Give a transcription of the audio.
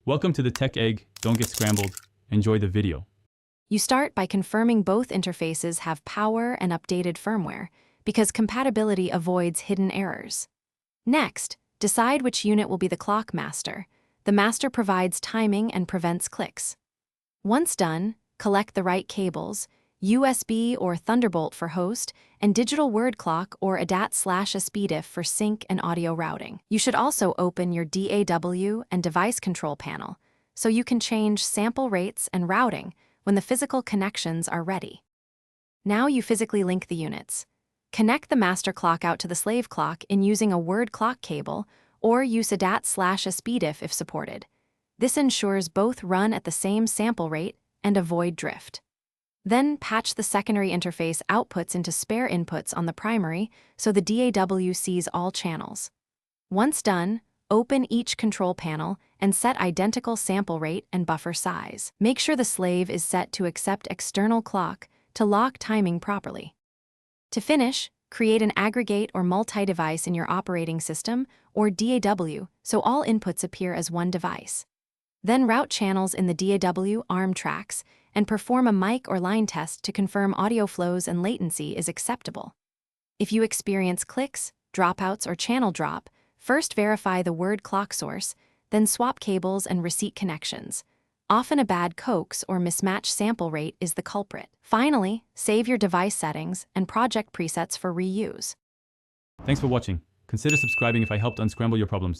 Welcome to the Tech Egg. Don't get scrambled. Enjoy the video. You start by confirming both interfaces have power and updated firmware, because compatibility avoids hidden errors. Next, decide which unit will be the clock master. The master provides timing and prevents clicks. Once done, collect the right cables, USB or Thunderbolt for host, and digital word clock or ADAT/SPDIF for sync and audio routing. You should also open your DAW and device control panel, so you can change sample rates and routing when the physical connections are ready. Now you physically link the units. Connect the master clock out to the slave clock in using a word clock cable, or use ADAT/SPDIF if supported. This ensures both run at the same sample rate and avoid drift. Then patch the secondary interface outputs into spare inputs on the primary so the DAW sees all channels. Once done, open each control panel and set identical sample rate and buffer size. Make sure the slave is set to accept external clock to lock timing properly. To finish, create an aggregate or multi-device in your operating system or DAW so all inputs appear as one device. Then route channels in the DAW ARM tracks and perform a mic or line test to confirm audio flows and latency is acceptable. If you experience clicks, dropouts, or channel drop, first verify the word clock source, then swap cables and receipt connections. Often a bad coax or mismatched sample rate is the culprit. Finally, save your device settings and project presets for reuse. Thanks for watching. Consider subscribing if I helped unscramble your problems.